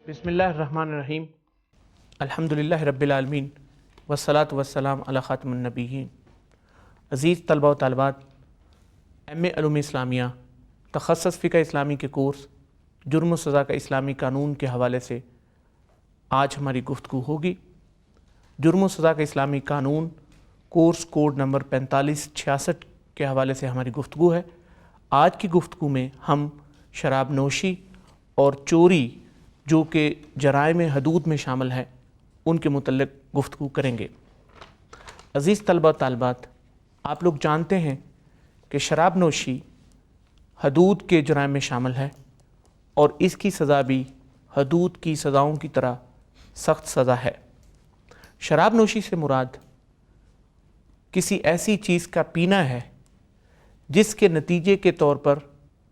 بسم اللہ الرحمن الرحیم الحمدللہ رب العالمین والصلاة والسلام علی خاتم النبیین۔ عزیز طلبہ و طالبات، ایم اے علوم اسلامیہ تخصص فقہ اسلامی کے کورس جرم و سزا کا اسلامی قانون کے حوالے سے آج ہماری گفتگو ہوگی۔ جرم و سزا کا اسلامی قانون کورس کوڈ نمبر 4566 کے حوالے سے ہماری گفتگو ہے۔ آج کی گفتگو میں ہم شراب نوشی اور چوری جو کہ جرائم حدود میں شامل ہے ان کے متعلق گفتگو کریں گے۔ عزیز طلبہ و طالبات، آپ لوگ جانتے ہیں کہ شراب نوشی حدود کے جرائم میں شامل ہے اور اس کی سزا بھی حدود کی سزاؤں کی طرح سخت سزا ہے۔ شراب نوشی سے مراد کسی ایسی چیز کا پینا ہے جس کے نتیجے کے طور پر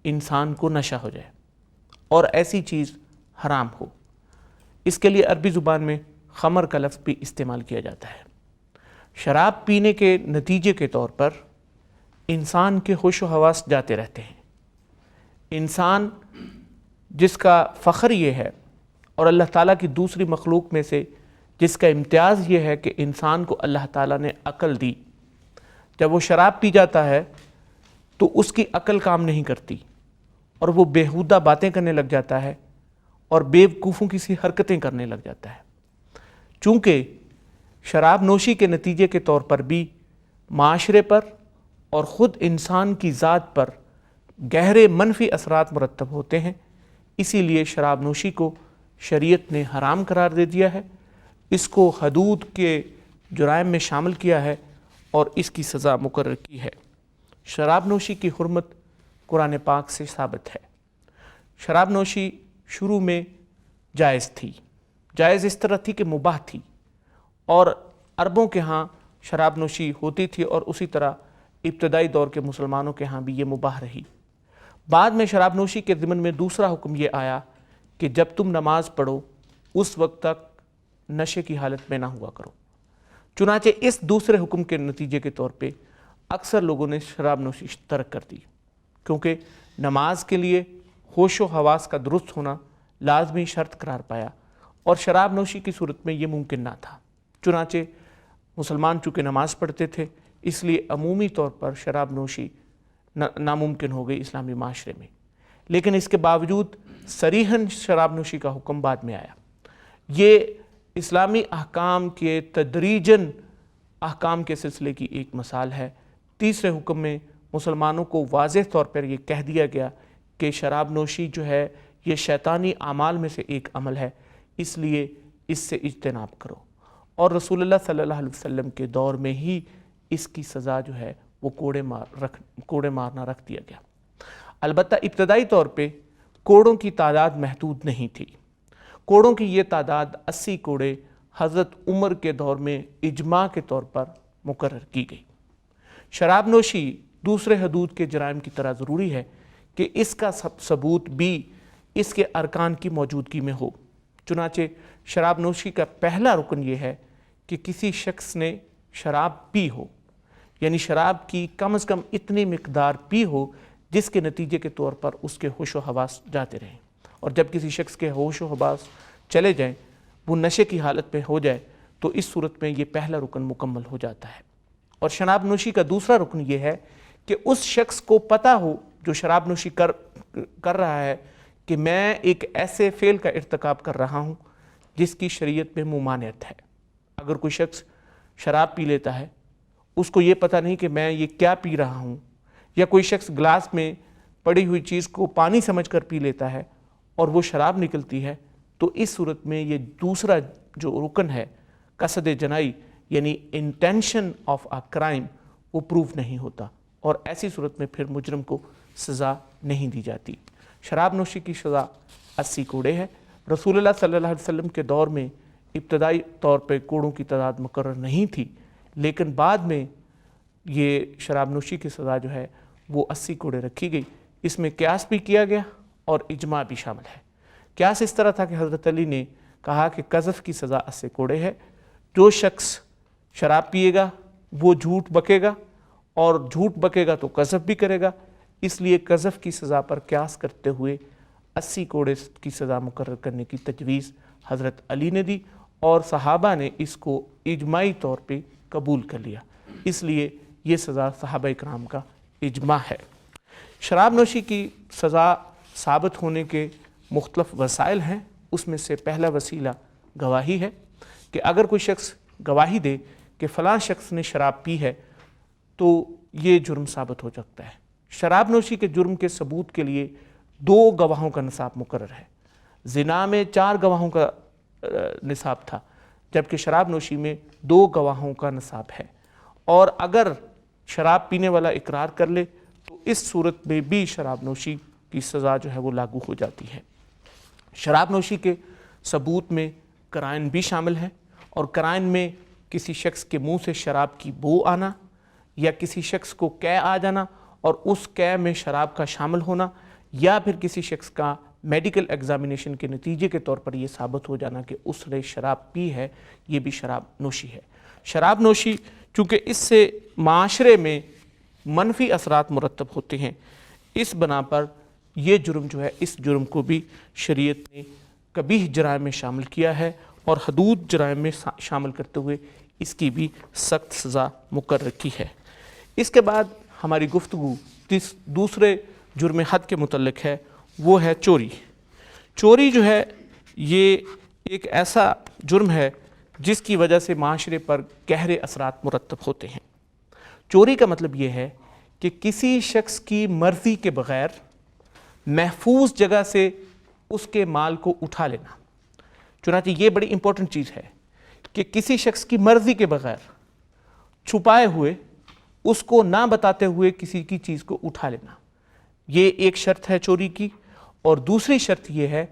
انسان کو نشہ ہو جائے اور ایسی چیز حرام ہو۔ اس کے لیے عربی زبان میں خمر کا لفظ بھی استعمال کیا جاتا ہے۔ شراب پینے کے نتیجے کے طور پر انسان کے ہوش و حواس جاتے رہتے ہیں۔ انسان جس کا فخر یہ ہے اور اللہ تعالیٰ کی دوسری مخلوق میں سے جس کا امتیاز یہ ہے کہ انسان کو اللہ تعالیٰ نے عقل دی، جب وہ شراب پی جاتا ہے تو اس کی عقل کام نہیں کرتی اور وہ بیہودہ باتیں کرنے لگ جاتا ہے اور بے وقوفوں کی سی حرکتیں کرنے لگ جاتا ہے۔ چونکہ شراب نوشی کے نتیجے کے طور پر بھی معاشرے پر اور خود انسان کی ذات پر گہرے منفی اثرات مرتب ہوتے ہیں، اسی لیے شراب نوشی کو شریعت نے حرام قرار دے دیا ہے، اس کو حدود کے جرائم میں شامل کیا ہے اور اس کی سزا مقرر کی ہے۔ شراب نوشی کی حرمت قرآن پاک سے ثابت ہے۔ شراب نوشی شروع میں جائز تھی، جائز اس طرح تھی کہ مباح تھی، اور عربوں کے ہاں شراب نوشی ہوتی تھی اور اسی طرح ابتدائی دور کے مسلمانوں کے ہاں بھی یہ مباح رہی۔ بعد میں شراب نوشی کے ضمن میں دوسرا حکم یہ آیا کہ جب تم نماز پڑھو اس وقت تک نشے کی حالت میں نہ ہوا کرو۔ چنانچہ اس دوسرے حکم کے نتیجے کے طور پہ اکثر لوگوں نے شراب نوشی ترک کر دی، کیونکہ نماز کے لیے ہوش و حواس کا درست ہونا لازمی شرط قرار پایا اور شراب نوشی کی صورت میں یہ ممکن نہ تھا۔ چنانچہ مسلمان چونکہ نماز پڑھتے تھے اس لیے عمومی طور پر شراب نوشی ناممکن ہو گئی اسلامی معاشرے میں، لیکن اس کے باوجود صریحاً شراب نوشی کا حکم بعد میں آیا۔ یہ اسلامی احکام کے تدریجاً احکام کے سلسلے کی ایک مثال ہے۔ تیسرے حکم میں مسلمانوں کو واضح طور پر یہ کہہ دیا گیا کہ شراب نوشی جو ہے یہ شیطانی اعمال میں سے ایک عمل ہے، اس لیے اس سے اجتناب کرو، اور رسول اللہ صلی اللہ علیہ وسلم کے دور میں ہی اس کی سزا جو ہے وہ کوڑے مارنا رکھ دیا گیا۔ البتہ ابتدائی طور پہ کوڑوں کی تعداد محدود نہیں تھی۔ کوڑوں کی یہ تعداد 80 کوڑے حضرت عمر کے دور میں اجماع کے طور پر مقرر کی گئی۔ شراب نوشی دوسرے حدود کے جرائم کی طرح ضروری ہے کہ اس کا ثبوت بھی اس کے ارکان کی موجودگی میں ہو۔ چنانچہ شراب نوشی کا پہلا رکن یہ ہے کہ کسی شخص نے شراب پی ہو، یعنی شراب کی کم از کم اتنی مقدار پی ہو جس کے نتیجے کے طور پر اس کے ہوش و حواس جاتے رہیں، اور جب کسی شخص کے ہوش و حواس چلے جائیں، وہ نشے کی حالت میں ہو جائے، تو اس صورت میں یہ پہلا رکن مکمل ہو جاتا ہے۔ اور شراب نوشی کا دوسرا رکن یہ ہے کہ اس شخص کو پتہ ہو جو شراب نوشی کر رہا ہے کہ میں ایک ایسے فعل کا ارتکاب کر رہا ہوں جس کی شریعت میں ممانعت ہے۔ اگر کوئی شخص شراب پی لیتا ہے، اس کو یہ پتہ نہیں کہ میں یہ کیا پی رہا ہوں، یا کوئی شخص گلاس میں پڑی ہوئی چیز کو پانی سمجھ کر پی لیتا ہے اور وہ شراب نکلتی ہے، تو اس صورت میں یہ دوسرا جو رکن ہے قصد جنائی یعنی انٹینشن آف اے کرائم وہ پروف نہیں ہوتا، اور ایسی صورت میں پھر مجرم کو سزا نہیں دی جاتی۔ شراب نوشی کی سزا 80 کوڑے ہے۔ رسول اللہ صلی اللہ علیہ وسلم کے دور میں ابتدائی طور پہ کوڑوں کی تعداد مقرر نہیں تھی، لیکن بعد میں یہ شراب نوشی کی سزا جو ہے وہ 80 کوڑے رکھی گئی۔ اس میں قیاس بھی کیا گیا اور اجماع بھی شامل ہے۔ قیاس اس طرح تھا کہ حضرت علی نے کہا کہ قذف کی سزا 80 کوڑے ہے۔ جو شخص شراب پیے گا وہ جھوٹ بکے گا، اور جھوٹ بکے گا تو قذف بھی کرے گا، اس لیے قذف کی سزا پر قیاس کرتے ہوئے 80 کوڑے کی سزا مقرر کرنے کی تجویز حضرت علی نے دی اور صحابہ نے اس کو اجماعی طور پہ قبول کر لیا، اس لیے یہ سزا صحابہ اکرام کا اجماع ہے۔ شراب نوشی کی سزا ثابت ہونے کے مختلف وسائل ہیں، اس میں سے پہلا وسیلہ گواہی ہے کہ اگر کوئی شخص گواہی دے کہ فلاں شخص نے شراب پی ہے تو یہ جرم ثابت ہو سکتا ہے۔ شراب نوشی کے جرم کے ثبوت کے لیے 2 گواہوں کا نصاب مقرر ہے۔ زنا میں 4 گواہوں کا نصاب تھا، جبکہ شراب نوشی میں 2 گواہوں کا نصاب ہے، اور اگر شراب پینے والا اقرار کر لے تو اس صورت میں بھی شراب نوشی کی سزا جو ہے وہ لاگو ہو جاتی ہے۔ شراب نوشی کے ثبوت میں قرائن بھی شامل ہیں، اور قرائن میں کسی شخص کے منہ سے شراب کی بو آنا، یا کسی شخص کو قے آ جانا اور اس قے میں شراب کا شامل ہونا، یا پھر کسی شخص کا میڈیکل ایگزامینیشن کے نتیجے کے طور پر یہ ثابت ہو جانا کہ اس نے شراب پی ہے، یہ بھی شراب نوشی ہے۔ شراب نوشی چونکہ اس سے معاشرے میں منفی اثرات مرتب ہوتے ہیں، اس بنا پر یہ جرم جو ہے، اس جرم کو بھی شریعت نے قبیح جرائم میں شامل کیا ہے، اور حدود جرائم میں شامل کرتے ہوئے اس کی بھی سخت سزا مقرر کی ہے۔ اس کے بعد ہماری گفتگو دوسرے جرم حد کے متعلق ہے، وہ ہے چوری۔ چوری جو ہے یہ ایک ایسا جرم ہے جس کی وجہ سے معاشرے پر گہرے اثرات مرتب ہوتے ہیں۔ چوری کا مطلب یہ ہے کہ کسی شخص کی مرضی کے بغیر محفوظ جگہ سے اس کے مال کو اٹھا لینا۔ چنانچہ یہ بڑی امپورٹنٹ چیز ہے کہ کسی شخص کی مرضی کے بغیر چھپائے ہوئے، اس کو نہ بتاتے ہوئے کسی کی چیز کو اٹھا لینا، یہ ایک شرط ہے چوری کی۔ اور دوسری شرط یہ ہے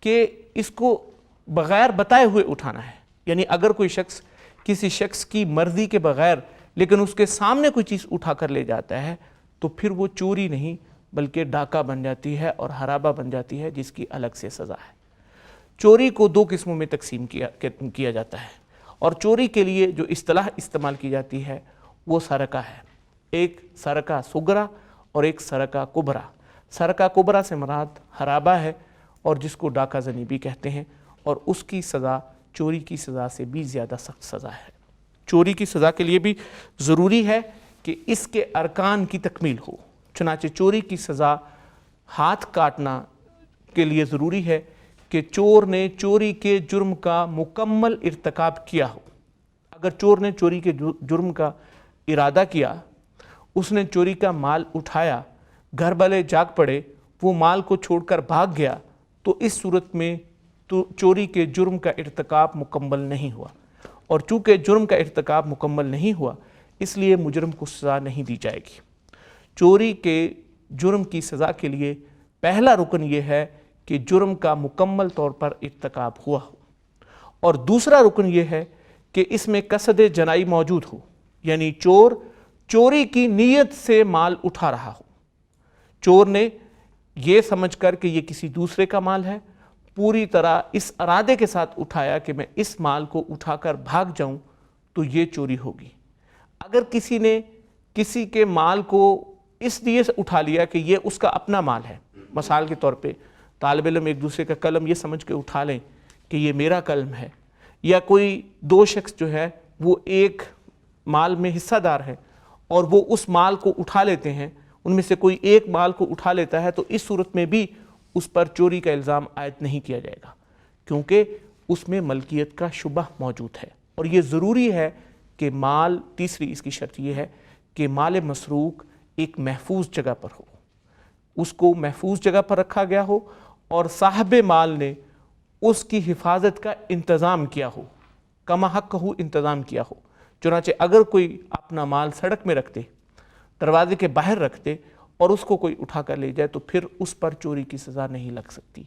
کہ اس کو بغیر بتائے ہوئے اٹھانا ہے، یعنی اگر کوئی شخص کسی شخص کی مرضی کے بغیر لیکن اس کے سامنے کوئی چیز اٹھا کر لے جاتا ہے تو پھر وہ چوری نہیں بلکہ ڈاکہ بن جاتی ہے اور حرابہ بن جاتی ہے، جس کی الگ سے سزا ہے۔ چوری کو 2 قسموں میں تقسیم کیا جاتا ہے، اور چوری کے لیے جو اصطلاح استعمال کی جاتی ہے وہ سرقہ ہے۔ ایک سرقہ صغرا اور ایک سرقہ کبرا۔ سرقہ کبرا سے مراد حرابہ ہے، اور جس کو ڈاکہ زنی بھی کہتے ہیں، اور اس کی سزا چوری کی سزا سے بھی زیادہ سخت سزا ہے۔ چوری کی سزا کے لیے بھی ضروری ہے کہ اس کے ارکان کی تکمیل ہو، چنانچہ چوری کی سزا ہاتھ کاٹنا کے لیے ضروری ہے کہ چور نے چوری کے جرم کا مکمل ارتکاب کیا ہو۔ اگر چور نے چوری کے جرم کا ارادہ کیا، اس نے چوری کا مال اٹھایا، گھر والے جاگ پڑے، وہ مال کو چھوڑ کر بھاگ گیا، تو اس صورت میں تو چوری کے جرم کا ارتکاب مکمل نہیں ہوا، اور چونکہ جرم کا ارتکاب مکمل نہیں ہوا اس لیے مجرم کو سزا نہیں دی جائے گی۔ چوری کے جرم کی سزا کے لیے پہلا رکن یہ ہے کہ جرم کا مکمل طور پر ارتکاب ہوا ہو، اور دوسرا رکن یہ ہے کہ اس میں قصد جنائی موجود ہو، یعنی چور چوری کی نیت سے مال اٹھا رہا ہو۔ چور نے یہ سمجھ کر کہ یہ کسی دوسرے کا مال ہے، پوری طرح اس ارادے کے ساتھ اٹھایا کہ میں اس مال کو اٹھا کر بھاگ جاؤں تو یہ چوری ہوگی۔ اگر کسی نے کسی کے مال کو اس لیے اٹھا لیا کہ یہ اس کا اپنا مال ہے، مثال کے طور پہ طالب علم ایک دوسرے کا قلم یہ سمجھ کے اٹھا لیں کہ یہ میرا قلم ہے، یا کوئی 2 شخص جو ہے وہ ایک مال میں حصہ دار ہے اور وہ اس مال کو اٹھا لیتے ہیں، ان میں سے کوئی ایک مال کو اٹھا لیتا ہے، تو اس صورت میں بھی اس پر چوری کا الزام عائد نہیں کیا جائے گا، کیونکہ اس میں ملکیت کا شبہ موجود ہے۔ اور یہ ضروری ہے کہ مال، تیسری اس کی شرط یہ ہے کہ مال مسروق ایک محفوظ جگہ پر ہو، اس کو محفوظ جگہ پر رکھا گیا ہو، اور صاحب مال نے اس کی حفاظت کا انتظام کیا ہو، کما حق ہو انتظام کیا ہو۔ چنانچہ اگر کوئی اپنا مال سڑک میں رکھتے، دروازے کے باہر رکھتے، اور اس کو کوئی اٹھا کر لے جائے تو پھر اس پر چوری کی سزا نہیں لگ سکتی،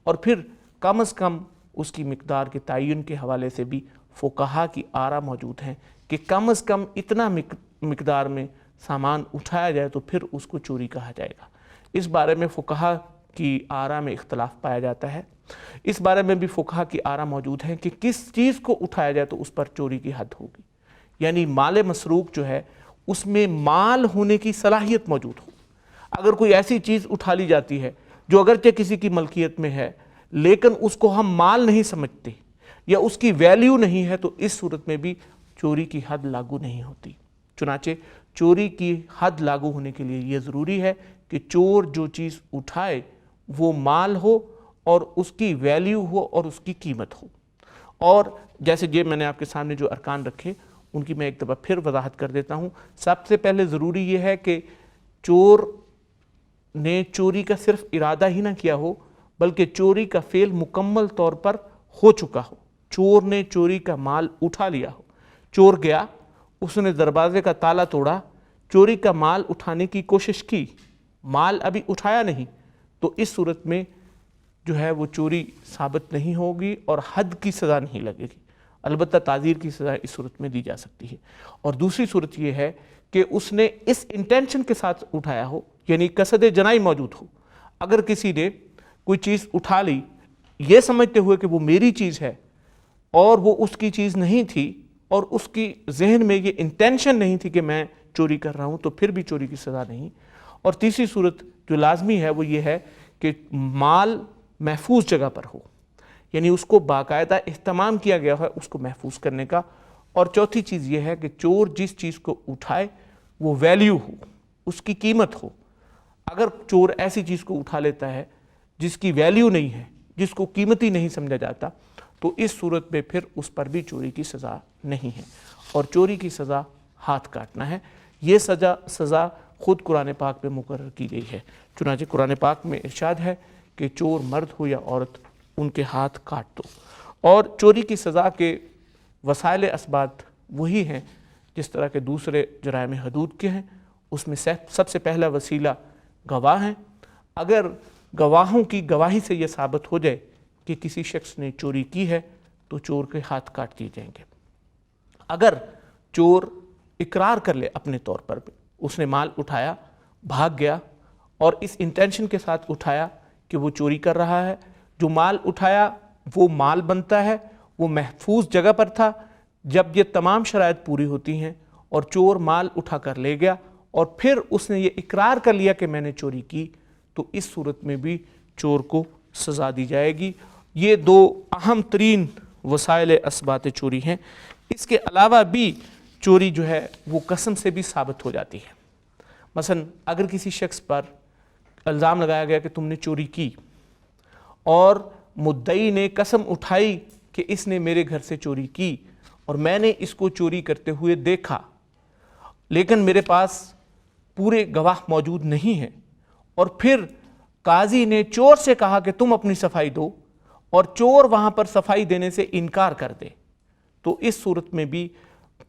اور پھر کم از کم اس کی مقدار کے تعین کے حوالے سے بھی فقہا کی آراء موجود ہیں کہ کم از کم اتنا مقدار میں سامان اٹھایا جائے تو پھر اس کو چوری کہا جائے گا۔ اس بارے میں فقہا کی آراء میں اختلاف پایا جاتا ہے۔ اس بارے میں بھی فقہا کی آراء موجود ہیں کہ کس چیز کو اٹھایا جائے تو اس پر چوری کی حد ہوگی، یعنی مال مسروق جو ہے اس میں مال ہونے کی صلاحیت موجود ہو۔ اگر کوئی ایسی چیز اٹھا لی جاتی ہے جو اگرچہ کسی کی ملکیت میں ہے لیکن اس کو ہم مال نہیں سمجھتے یا اس کی ویلیو نہیں ہے، تو اس صورت میں بھی چوری کی حد لاگو نہیں ہوتی۔ چنانچہ چوری کی حد لاگو ہونے کے لیے یہ ضروری ہے کہ چور جو چیز اٹھائے وہ مال ہو اور اس کی ویلیو ہو اور اس کی قیمت ہو۔ اور جیسے یہ میں نے آپ کے سامنے جو ارکان رکھے ان کی میں ایک دفعہ پھر وضاحت کر دیتا ہوں۔ سب سے پہلے ضروری یہ ہے کہ چور نے چوری کا صرف ارادہ ہی نہ کیا ہو بلکہ چوری کا فعل مکمل طور پر ہو چکا ہو۔ چور نے چوری کا مال اٹھا لیا ہو، چور گیا، اس نے دروازے کا تالا توڑا، چوری کا مال اٹھانے کی کوشش کی، مال ابھی اٹھایا نہیں، تو اس صورت میں جو ہے وہ چوری ثابت نہیں ہوگی اور حد کی سزا نہیں لگے گی، البتہ تعزیر کی سزا اس صورت میں دی جا سکتی ہے۔ اور دوسری صورت یہ ہے کہ اس نے اس انٹینشن کے ساتھ اٹھایا ہو، یعنی قصد جنائی موجود ہو۔ اگر کسی نے کوئی چیز اٹھا لی یہ سمجھتے ہوئے کہ وہ میری چیز ہے اور وہ اس کی چیز نہیں تھی اور اس کی ذہن میں یہ انٹینشن نہیں تھی کہ میں چوری کر رہا ہوں، تو پھر بھی چوری کی سزا نہیں۔ اور تیسری صورت جو لازمی ہے وہ یہ ہے کہ مال محفوظ جگہ پر ہو، یعنی اس کو باقاعدہ اہتمام کیا گیا ہے اس کو محفوظ کرنے کا۔ اور چوتھی چیز یہ ہے کہ چور جس چیز کو اٹھائے وہ ویلیو ہو، اس کی قیمت ہو۔ اگر چور ایسی چیز کو اٹھا لیتا ہے جس کی ویلیو نہیں ہے، جس کو قیمتی نہیں سمجھا جاتا، تو اس صورت میں پھر اس پر بھی چوری کی سزا نہیں ہے۔ اور چوری کی سزا ہاتھ کاٹنا ہے۔ یہ سزا خود قرآن پاک میں مقرر کی گئی ہے۔ چنانچہ قرآن پاک میں ارشاد ہے کہ چور مرد ہو یا عورت ان کے ہاتھ کاٹ دو۔ اور چوری کی سزا کے وسائل اسباب وہی ہیں جس طرح کے دوسرے جرائم حدود کے ہیں۔ اس میں سب سے پہلا وسیلہ گواہ ہیں۔ اگر گواہوں کی گواہی سے یہ ثابت ہو جائے کہ کسی شخص نے چوری کی ہے تو چور کے ہاتھ کاٹ دیے جائیں گے۔ اگر چور اقرار کر لے اپنے طور پر بھی، اس نے مال اٹھایا، بھاگ گیا اور اس انٹینشن کے ساتھ اٹھایا کہ وہ چوری کر رہا ہے، جو مال اٹھایا وہ مال بنتا ہے، وہ محفوظ جگہ پر تھا، جب یہ تمام شرائط پوری ہوتی ہیں اور چور مال اٹھا کر لے گیا اور پھر اس نے یہ اقرار کر لیا کہ میں نے چوری کی، تو اس صورت میں بھی چور کو سزا دی جائے گی۔ یہ دو اہم ترین وسائل اسبات چوری ہیں۔ اس کے علاوہ بھی چوری جو ہے وہ قسم سے بھی ثابت ہو جاتی ہے۔ مثلا اگر کسی شخص پر الزام لگایا گیا کہ تم نے چوری کی اور مدعی نے قسم اٹھائی کہ اس نے میرے گھر سے چوری کی اور میں نے اس کو چوری کرتے ہوئے دیکھا، لیکن میرے پاس پورے گواہ موجود نہیں ہیں، اور پھر قاضی نے چور سے کہا کہ تم اپنی صفائی دو اور چور وہاں پر صفائی دینے سے انکار کر دے، تو اس صورت میں بھی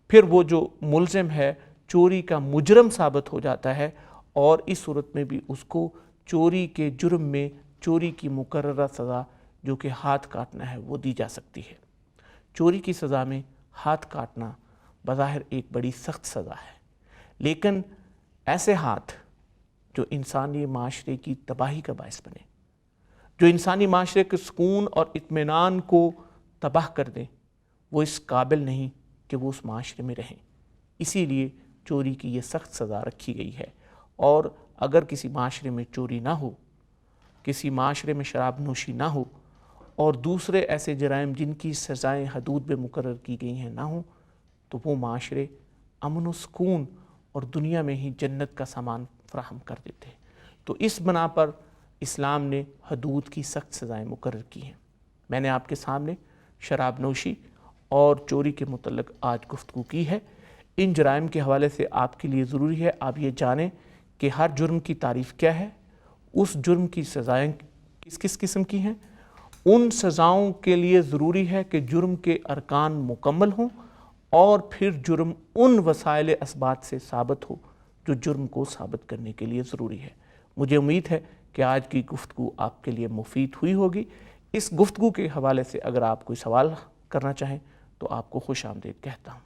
پھر وہ جو ملزم ہے چوری کا مجرم ثابت ہو جاتا ہے، اور اس صورت میں بھی اس کو چوری کے جرم میں چوری کی مقررہ سزا جو کہ ہاتھ کاٹنا ہے وہ دی جا سکتی ہے۔ چوری کی سزا میں ہاتھ کاٹنا بظاہر ایک بڑی سخت سزا ہے، لیکن ایسے ہاتھ جو انسانی معاشرے کی تباہی کا باعث بنے، جو انسانی معاشرے کے سکون اور اطمینان کو تباہ کر دیں، وہ اس قابل نہیں کہ وہ اس معاشرے میں رہیں۔ اسی لیے چوری کی یہ سخت سزا رکھی گئی ہے۔ اور اگر کسی معاشرے میں چوری نہ ہو، کسی معاشرے میں شراب نوشی نہ ہو اور دوسرے ایسے جرائم جن کی سزائیں حدود میں مقرر کی گئی ہیں نہ ہوں، تو وہ معاشرے امن و سکون اور دنیا میں ہی جنت کا سامان فراہم کر دیتے ہیں۔ تو اس بنا پر اسلام نے حدود کی سخت سزائیں مقرر کی ہیں۔ میں نے آپ کے سامنے شراب نوشی اور چوری کے متعلق آج گفتگو کی ہے۔ ان جرائم کے حوالے سے آپ کے لیے ضروری ہے آپ یہ جانیں کہ ہر جرم کی تعریف کیا ہے، اس جرم کی سزائیں کس کس قسم کی ہیں، ان سزاؤں کے لیے ضروری ہے کہ جرم کے ارکان مکمل ہوں اور پھر جرم ان وسائل اسبات سے ثابت ہو جو جرم کو ثابت کرنے کے لیے ضروری ہے۔ مجھے امید ہے کہ آج کی گفتگو آپ کے لیے مفید ہوئی ہوگی۔ اس گفتگو کے حوالے سے اگر آپ کوئی سوال کرنا چاہیں تو آپ کو خوش آمدید کہتا ہوں۔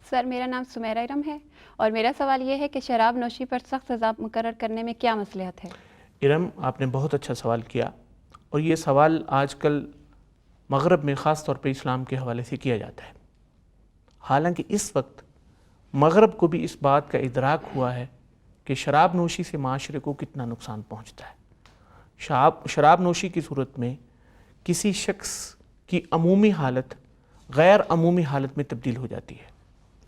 سر، میرا نام سمیرہ ارم ہے اور میرا سوال یہ ہے کہ شراب نوشی پر سخت سزا مقرر کرنے میں کیا مصلحت ہے؟ ارم، آپ نے بہت اچھا سوال کیا، اور یہ سوال آج کل مغرب میں خاص طور پہ اسلام کے حوالے سے کیا جاتا ہے۔ حالانکہ اس وقت مغرب کو بھی اس بات کا ادراک ہوا ہے کہ شراب نوشی سے معاشرے کو کتنا نقصان پہنچتا ہے۔ شراب نوشی کی صورت میں کسی شخص کی عمومی حالت غیر عمومی حالت میں تبدیل ہو جاتی ہے.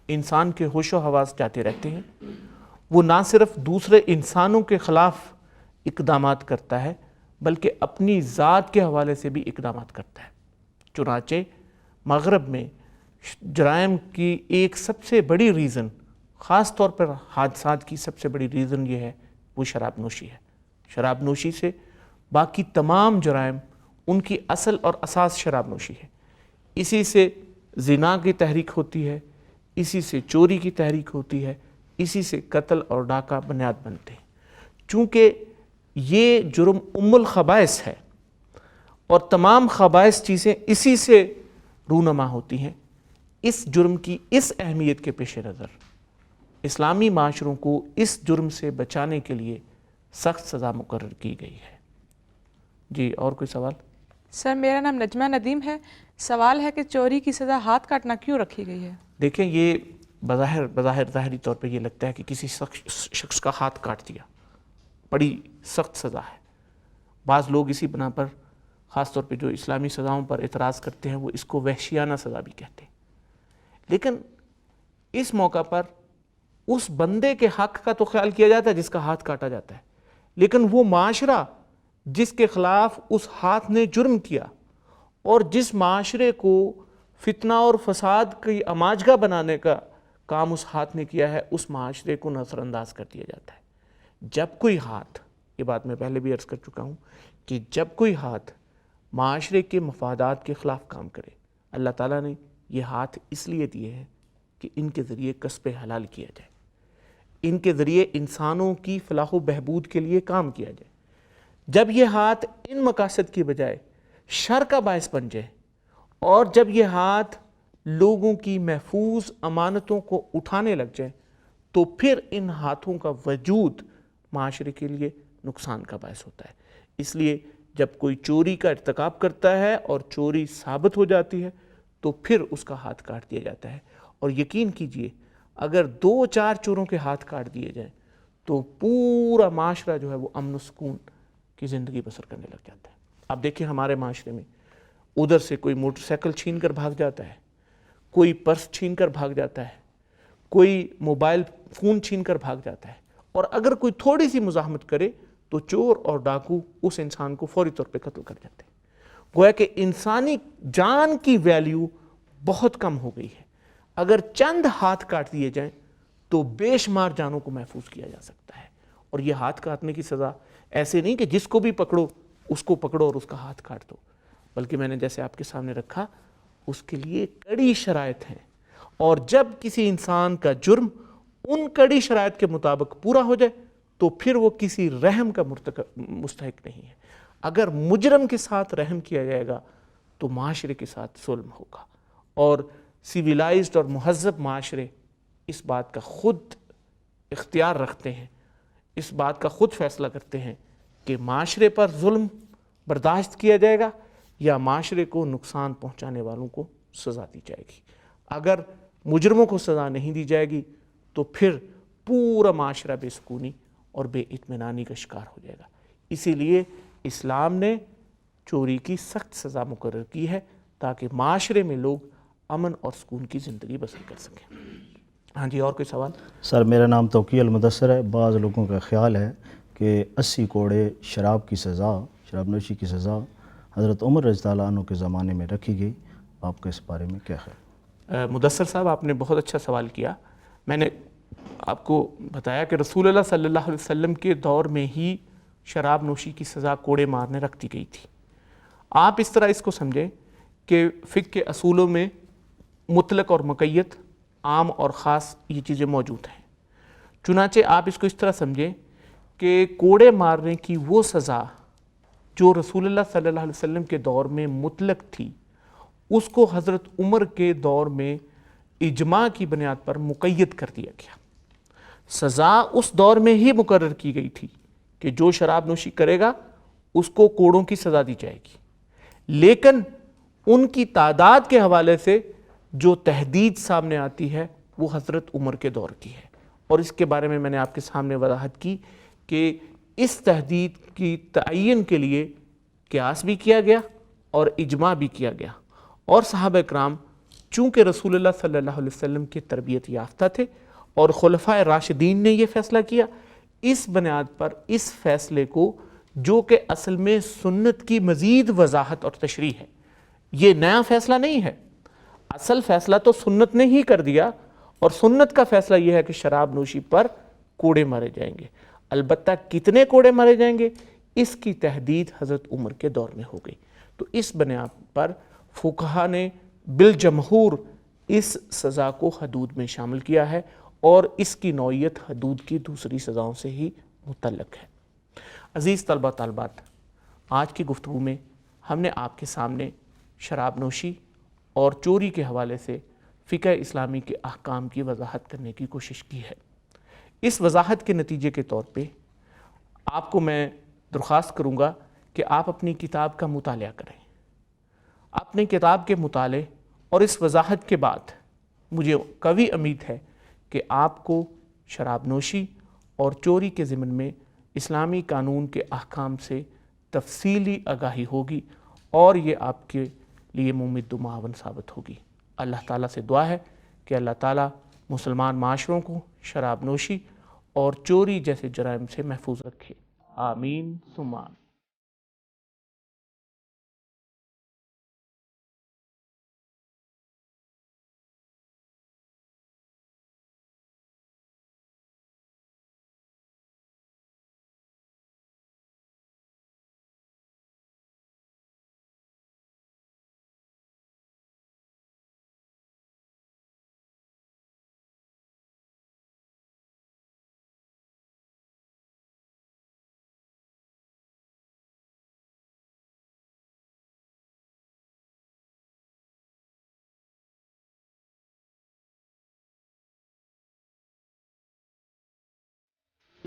انسان کے ہوش و حواس جاتے رہتے ہیں. وہ نہ صرف دوسرے انسانوں کے خلاف اقدامات کرتا ہے بلکہ اپنی ذات کے حوالے سے بھی اقدامات کرتا ہے. چنانچہ مغرب میں جرائم کی ایک سب سے بڑی ریزن، خاص طور پر حادثات کی سب سے بڑی ریزن یہ ہے، وہ شراب نوشی ہے. شراب نوشی سے باقی تمام جرائم ان کی اصل اور اساس شراب نوشی ہے. اسی سے زنا کی تحریک ہوتی ہے، اسی سے چوری کی تحریک ہوتی ہے، اسی سے قتل اور ڈاکہ بنیاد بنتے ہیں. چونکہ یہ جرم الخبائث ہے اور تمام خبائث چیزیں اسی سے رونما ہوتی ہیں، اس جرم کی اس اہمیت کے پیش نظر اسلامی معاشروں کو اس جرم سے بچانے کے لیے سخت سزا مقرر کی گئی ہے. جی اور کوئی سوال؟ سر میرا نام نجمہ ندیم ہے. سوال ہے کہ چوری کی سزا ہاتھ کاٹنا کیوں رکھی گئی ہے؟ دیکھیں یہ بظاہر ظاہری طور پہ یہ لگتا ہے کہ کسی شخص کا ہاتھ کاٹ دیا، بڑی سخت سزا ہے. بعض لوگ اسی بنا پر، خاص طور پہ جو اسلامی سزاؤں پر اعتراض کرتے ہیں، وہ اس کو وحشیانہ سزا بھی کہتے ہیں. لیکن اس موقع پر اس بندے کے حق کا تو خیال کیا جاتا ہے جس کا ہاتھ کاٹا جاتا ہے، لیکن وہ معاشرہ جس کے خلاف اس ہاتھ نے جرم کیا اور جس معاشرے کو فتنہ اور فساد کی اماجگاہ بنانے کا کام اس ہاتھ نے کیا ہے، اس معاشرے کو نظر انداز کر دیا جاتا ہے. جب کوئی ہاتھ، یہ بات میں پہلے بھی عرض کر چکا ہوں کہ جب کوئی ہاتھ معاشرے کے مفادات کے خلاف کام کرے، اللہ تعالیٰ نے یہ ہاتھ اس لیے دیے ہیں کہ ان کے ذریعے کسب حلال کیا جائے، ان کے ذریعے انسانوں کی فلاح و بہبود کے لیے کام کیا جائے. جب یہ ہاتھ ان مقاصد کی بجائے شر کا باعث بن جائے اور جب یہ ہاتھ لوگوں کی محفوظ امانتوں کو اٹھانے لگ جائے تو پھر ان ہاتھوں کا وجود معاشرے کے لیے نقصان کا باعث ہوتا ہے. اس لیے جب کوئی چوری کا ارتکاب کرتا ہے اور چوری ثابت ہو جاتی ہے تو پھر اس کا ہاتھ کاٹ دیا جاتا ہے. اور یقین کیجئے اگر 2-4 چوروں کے ہاتھ کاٹ دیے جائیں تو پورا معاشرہ جو ہے وہ امن و سکون کی زندگی بسر کرنے لگ جاتا ہے. اب دیکھیں ہمارے معاشرے میں ادھر سے کوئی موٹر سائیکل چھین کر بھاگ جاتا ہے، کوئی پرس چھین کر بھاگ جاتا ہے، کوئی موبائل فون چھین کر بھاگ جاتا ہے، اور اگر کوئی تھوڑی سی مزاحمت کرے تو چور اور ڈاکو اس انسان کو فوری طور پہ قتل کر جاتے ہیں. گویا کہ انسانی جان کی ویلیو بہت کم ہو گئی ہے. اگر چند ہاتھ کاٹ دیے جائیں تو بے شمار جانوں کو محفوظ کیا جا سکتا ہے. اور یہ ہاتھ کاٹنے کی سزا ایسے نہیں کہ جس کو بھی پکڑو اس کو پکڑو اور اس کا ہاتھ کاٹ دو، بلکہ میں نے جیسے آپ کے سامنے رکھا اس کے لیے کڑی شرائط ہیں. اور جب کسی انسان کا جرم ان کڑی شرائط کے مطابق پورا ہو جائے تو پھر وہ کسی رحم کا مستحق نہیں ہے. اگر مجرم کے ساتھ رحم کیا جائے گا تو معاشرے کے ساتھ ظلم ہوگا. اور سیویلائزڈ اور مہذب معاشرے اس بات کا خود اختیار رکھتے ہیں، اس بات کا خود فیصلہ کرتے ہیں کہ معاشرے پر ظلم برداشت کیا جائے گا یا معاشرے کو نقصان پہنچانے والوں کو سزا دی جائے گی. اگر مجرموں کو سزا نہیں دی جائے گی تو پھر پورا معاشرہ بے سکونی اور بے اطمینانی کا شکار ہو جائے گا. اسی لیے اسلام نے چوری کی سخت سزا مقرر کی ہے تاکہ معاشرے میں لوگ امن اور سکون کی زندگی بسر کر سکیں. ہاں جی اور کوئی سوال؟ سر میرا نام توقیع المدثر ہے. بعض لوگوں کا خیال ہے کہ 80 کوڑے شراب کی سزا، شراب نوشی کی سزا حضرت عمر رضی اللہ عنہ کے زمانے میں رکھی گئی. آپ کا اس بارے میں کیا خیال؟ مدثر صاحب آپ نے بہت اچھا سوال کیا. میں نے آپ کو بتایا کہ رسول اللہ صلی اللہ علیہ وسلم کے دور میں ہی شراب نوشی کی سزا کوڑے مارنے رکھ دی گئی تھی. آپ اس طرح اس کو سمجھیں کہ فقہ کے اصولوں میں مطلق اور مقید، عام اور خاص یہ چیزیں موجود ہیں. چنانچہ آپ اس کو اس طرح سمجھیں کہ کوڑے مارنے کی وہ سزا جو رسول اللہ صلی اللہ علیہ وسلم کے دور میں مطلق تھی اس کو حضرت عمر کے دور میں اجماع کی بنیاد پر مقید کر دیا گیا. سزا اس دور میں ہی مقرر کی گئی تھی کہ جو شراب نوشی کرے گا اس کو کوڑوں کی سزا دی جائے گی، لیکن ان کی تعداد کے حوالے سے جو تحدید سامنے آتی ہے وہ حضرت عمر کے دور کی ہے. اور اس کے بارے میں نے آپ کے سامنے وضاحت کی کہ اس تحدید کی تعین کے لیے قیاس بھی کیا گیا اور اجماع بھی کیا گیا، اور صحابہ اکرام چونکہ رسول اللہ صلی اللہ علیہ وسلم کی تربیت یافتہ تھے اور خلفائے راشدین نے یہ فیصلہ کیا، اس بنیاد پر اس فیصلے کو جو کہ اصل میں سنت کی مزید وضاحت اور تشریح ہے، یہ نیا فیصلہ نہیں ہے، اصل فیصلہ تو سنت نے ہی کر دیا، اور سنت کا فیصلہ یہ ہے کہ شراب نوشی پر کوڑے مارے جائیں گے، البتہ کتنے کوڑے مارے جائیں گے اس کی تحدید حضرت عمر کے دور میں ہو گئی۔ تو اس بنیاد پر فقہا نے بالجمہور اس سزا کو حدود میں شامل کیا ہے، اور اس کی نوعیت حدود کی دوسری سزاؤں سے ہی متعلق ہے۔ عزیز طلبہ طالبات، آج کی گفتگو میں ہم نے آپ کے سامنے شراب نوشی اور چوری کے حوالے سے فقہ اسلامی کے احکام کی وضاحت کرنے کی کوشش کی ہے۔ اس وضاحت کے نتیجے کے طور پہ آپ کو میں درخواست کروں گا کہ آپ اپنی کتاب کا مطالعہ کریں۔ اپنی کتاب کے مطالعے اور اس وضاحت کے بعد مجھے قوی امید ہے کہ آپ کو شراب نوشی اور چوری کے ضمن میں اسلامی قانون کے احکام سے تفصیلی آگاہی ہوگی، اور یہ آپ کے لیے ممد و معاون ثابت ہوگی۔ اللہ تعالیٰ سے دعا ہے کہ اللہ تعالیٰ مسلمان معاشروں کو شراب نوشی اور چوری جیسے جرائم سے محفوظ رکھے۔ آمین ثم آمین۔